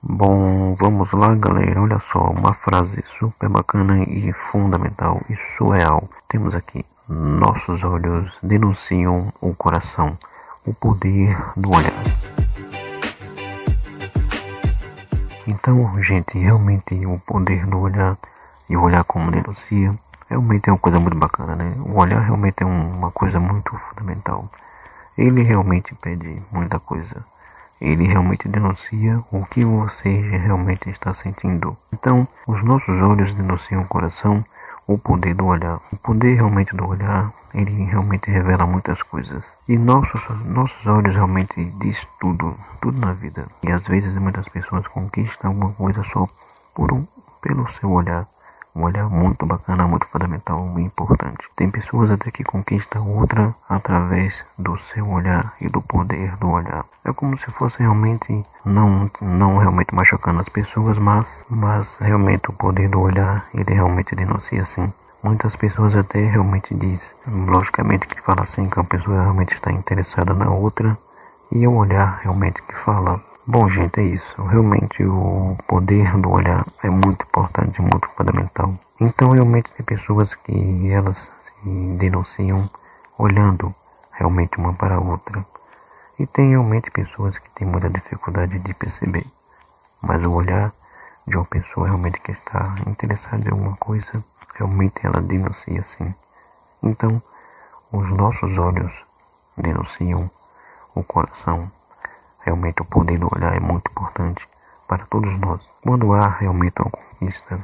Bom, vamos lá, galera. Olha só, uma frase super bacana e fundamental e surreal. Temos aqui: nossos olhos denunciam o coração, o poder do olhar. Então, gente, realmente o poder do olhar e o olhar como denuncia realmente é uma coisa muito bacana, né? O olhar realmente é uma coisa muito fundamental. Ele realmente pede muita coisa. Ele realmente denuncia o que você realmente está sentindo. Então, os nossos olhos denunciam o coração, o poder do olhar. O poder realmente do olhar, ele realmente revela muitas coisas. E nossos olhos realmente diz tudo, tudo na vida. E às vezes muitas pessoas conquistam alguma coisa só pelo seu olhar. Um olhar muito bacana, muito fundamental, muito importante. Tem pessoas até que conquistam outra através do seu olhar e do poder do olhar. É como se fosse realmente, não realmente machucando as pessoas, mas realmente o poder do olhar, ele realmente denuncia assim. Muitas pessoas até realmente diz, logicamente que fala assim, que a pessoa realmente está interessada na outra, e o olhar realmente que fala. Bom, gente, é isso. Realmente o poder do olhar é muito importante, muito fundamental. Então, realmente tem pessoas que elas se denunciam olhando realmente uma para a outra. E tem realmente pessoas que têm muita dificuldade de perceber. Mas o olhar de uma pessoa realmente que está interessada em alguma coisa, realmente ela denuncia sim. Então, os nossos olhos denunciam o coração. Realmente o poder do olhar é muito importante para todos nós. Quando há realmente uma conquista,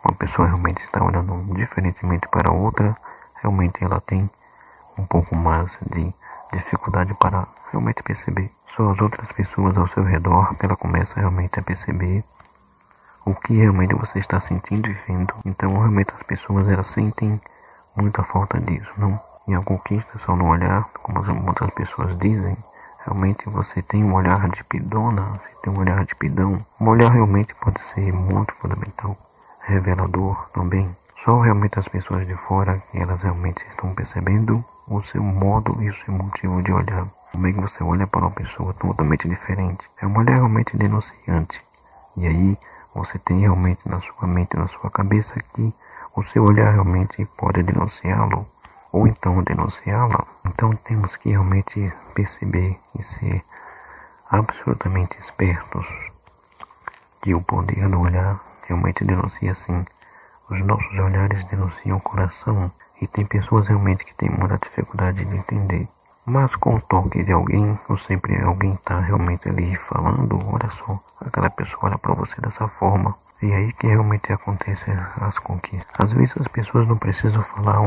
uma pessoa realmente está olhando diferentemente para a outra, realmente ela tem um pouco mais de dificuldade para realmente perceber. Só as outras pessoas ao seu redor que ela começa realmente a perceber o que realmente você está sentindo e vendo. Então realmente as pessoas elas sentem muita falta disso, não? E a conquista só no olhar, como muitas pessoas dizem. Realmente você tem um olhar de pidona, você tem um olhar de pidão. Um olhar realmente pode ser muito fundamental, revelador também. Só realmente as pessoas de fora que elas realmente estão percebendo o seu modo e o seu motivo de olhar. Como é que você olha para uma pessoa totalmente diferente? É um olhar realmente denunciante. E aí você tem realmente na sua mente, na sua cabeça que o seu olhar realmente pode denunciá-lo ou então denunciá-la. Então temos que realmente perceber e ser absolutamente espertos que o poder do olhar realmente denuncia sim. Os nossos olhares denunciam o coração e tem pessoas realmente que têm muita dificuldade de entender. Mas com o toque de alguém, ou sempre alguém está realmente ali falando, olha só, aquela pessoa olha para você dessa forma. E aí que realmente acontecem as conquistas. Às vezes as pessoas não precisam falar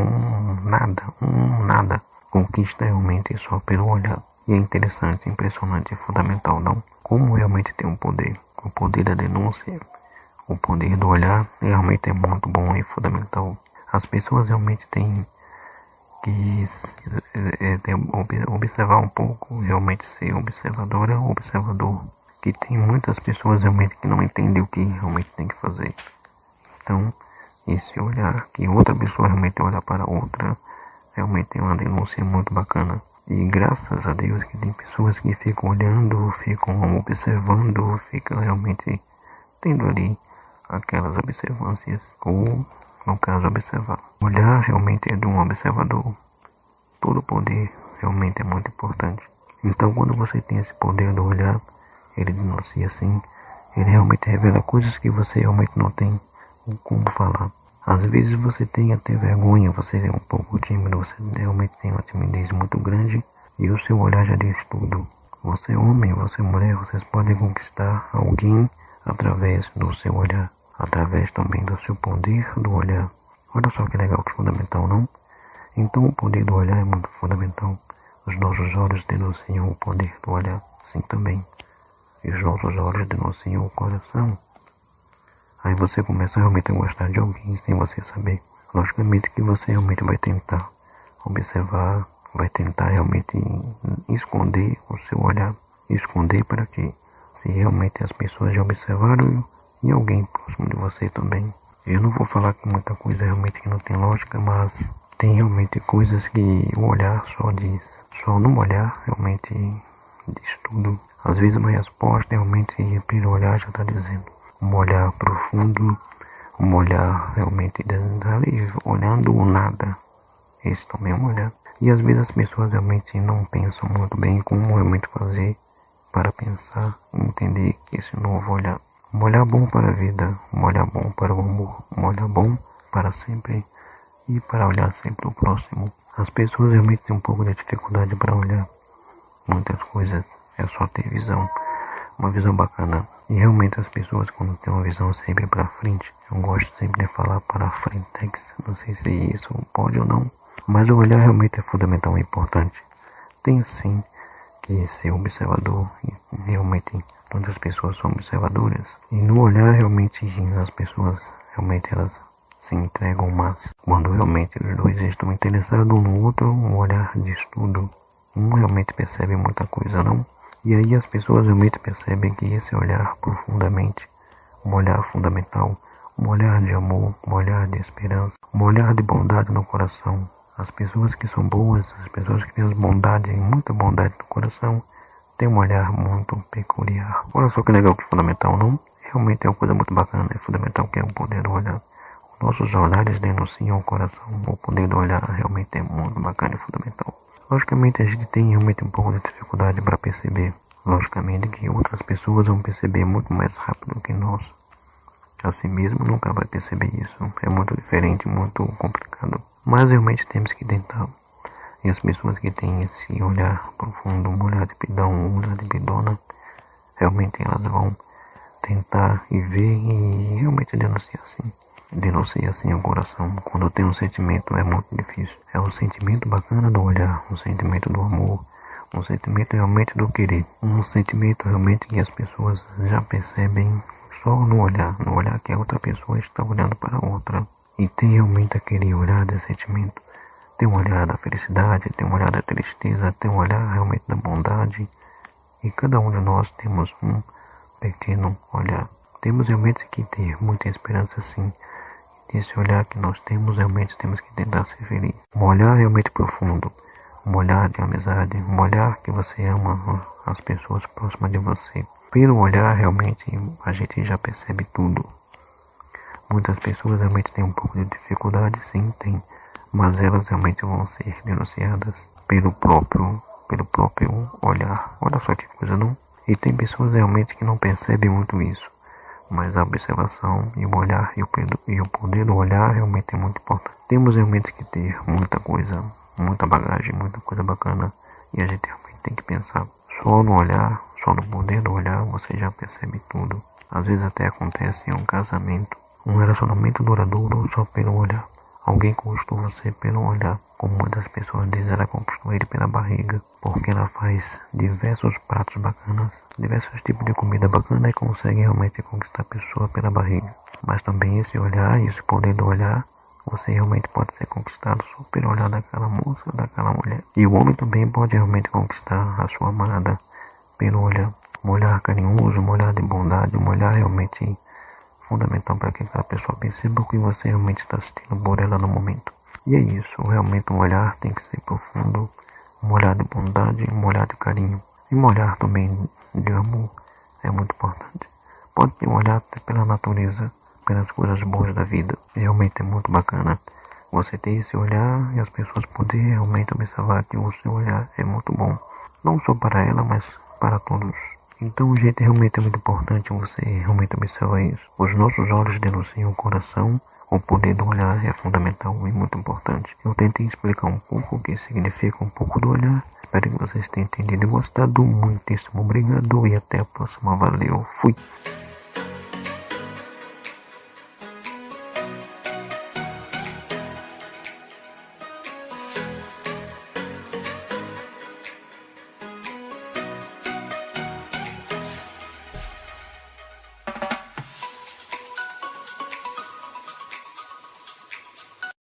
nada. Conquista realmente só pelo olhar. E é interessante, impressionante e fundamental, não? Como realmente tem um poder. O poder da denúncia, o poder do olhar, realmente é muito bom e fundamental. As pessoas realmente têm que observar um pouco, realmente ser observadora, observador. Que tem muitas pessoas realmente que não entendem o que realmente tem que fazer. Então, esse olhar que outra pessoa realmente olha para outra, realmente é uma denúncia muito bacana. E graças a Deus que tem pessoas que ficam olhando, ficam observando, ficam realmente tendo ali aquelas observâncias, ou no caso observar. Olhar realmente é de um observador. Todo poder realmente é muito importante. Então quando você tem esse poder do olhar, ele denuncia assim, ele realmente revela coisas que você realmente não tem como falar. Às vezes você tem até vergonha, você é um pouco tímido, você realmente tem uma timidez muito grande e o seu olhar já diz tudo. Você é homem, você é mulher, vocês podem conquistar alguém através do seu olhar, através também do seu poder do olhar. Olha só que legal, que fundamental, não? Então o poder do olhar é muito fundamental. Os nossos olhos denunciam o poder do olhar, sim também. E os nossos olhos denunciam o coração. Aí você começa realmente a gostar de alguém sem você saber. Logicamente que você realmente vai tentar observar, vai tentar realmente esconder o seu olhar. Esconder para que, se realmente as pessoas já observaram em alguém próximo de você também. Eu não vou falar com muita coisa realmente que não tem lógica, mas tem realmente coisas que o olhar só diz. Só no olhar realmente diz tudo. Às vezes uma resposta realmente pelo olhar já está dizendo. Um olhar profundo, um olhar realmente ali, olhando o nada. Esse também é um olhar. E às vezes as pessoas realmente não pensam muito bem como realmente fazer para pensar e entender esse novo olhar. Um olhar bom para a vida, um olhar bom para o amor, um olhar bom para sempre e para olhar sempre o próximo. As pessoas realmente têm um pouco de dificuldade para olhar muitas coisas, é só ter visão, uma visão bacana. E realmente as pessoas quando têm uma visão sempre para frente, eu gosto sempre de falar para frente, não sei se isso pode ou não, mas o olhar realmente é fundamental e importante. Tem sim que ser observador, e realmente todas as pessoas são observadoras. E no olhar realmente as pessoas realmente elas se entregam mais. Quando realmente os dois estão interessados um no outro, um olhar de estudo, um realmente percebe muita coisa, não? E aí as pessoas realmente percebem que esse olhar profundamente, um olhar fundamental, um olhar de amor, um olhar de esperança, um olhar de bondade no coração. As pessoas que são boas, as pessoas que têm bondade, muita bondade no coração, têm um olhar muito peculiar. Olha só que legal, que fundamental, não? Realmente é uma coisa muito bacana, é fundamental que é o poder do olhar. Nossos olhares denunciam o coração, o poder do olhar realmente é muito bacana e fundamental. Logicamente a gente tem realmente um pouco de dificuldade para perceber. Logicamente que outras pessoas vão perceber muito mais rápido que nós. Assim mesmo nunca vai perceber isso. É muito diferente, muito complicado. Mas realmente temos que tentar. E as pessoas que têm esse olhar profundo, um olhar de pidão, um olhar de pidona, realmente elas vão tentar e ver e realmente denunciar assim. Denuncia assim o coração. Quando tem um sentimento é muito difícil. É um sentimento bacana do olhar, um sentimento do amor, um sentimento realmente do querer. Um sentimento realmente que as pessoas já percebem só no olhar que a outra pessoa está olhando para a outra. E tem realmente aquele olhar de sentimento. Tem um olhar da felicidade, tem um olhar da tristeza, tem um olhar realmente da bondade. E cada um de nós temos um pequeno olhar. Temos realmente que ter muita esperança sim. Esse olhar que nós temos, realmente temos que tentar ser feliz. Um olhar realmente profundo, um olhar de amizade, um olhar que você ama as pessoas próximas de você. Pelo olhar, realmente, a gente já percebe tudo. Muitas pessoas realmente têm um pouco de dificuldade, sim, tem, mas elas realmente vão ser denunciadas pelo próprio olhar. Olha só que coisa, não? E tem pessoas realmente que não percebem muito isso. Mas a observação e o olhar e o poder do olhar realmente é muito importante. Temos realmente que ter muita coisa, muita bagagem, muita coisa bacana. E a gente realmente tem que pensar só no olhar, só no poder do olhar, você já percebe tudo. Às vezes até acontece em um casamento, um relacionamento duradouro só pelo olhar. Alguém conquistou você pelo olhar. Como muitas pessoas dizem, ela conquistou ele pela barriga. Porque ela faz diversos pratos bacanas, diversos tipos de comida bacana e consegue realmente conquistar a pessoa pela barriga. Mas também esse olhar e esse poder do olhar, você realmente pode ser conquistado só pelo olhar daquela moça, daquela mulher. E o homem também pode realmente conquistar a sua amada pelo olhar. Um olhar carinhoso, um olhar de bondade, um olhar realmente fundamental para que aquela pessoa perceba o que você realmente está sentindo por ela no momento. E é isso, realmente um olhar tem que ser profundo, um olhar de bondade, um olhar de carinho. E um olhar também de amor é muito importante. Pode ter um olhar pela natureza, pelas coisas boas da vida. Realmente é muito bacana você ter esse olhar e as pessoas poderem realmente observar que o seu olhar é muito bom. Não só para ela, mas para todos. Então, gente, realmente é muito importante você realmente observar isso. Os nossos olhos denunciam o coração. O poder do olhar é fundamental e muito importante. Eu tentei explicar um pouco o que significa um pouco do olhar. Espero que vocês tenham entendido e gostado. Muitíssimo obrigado e até a próxima. Valeu, fui!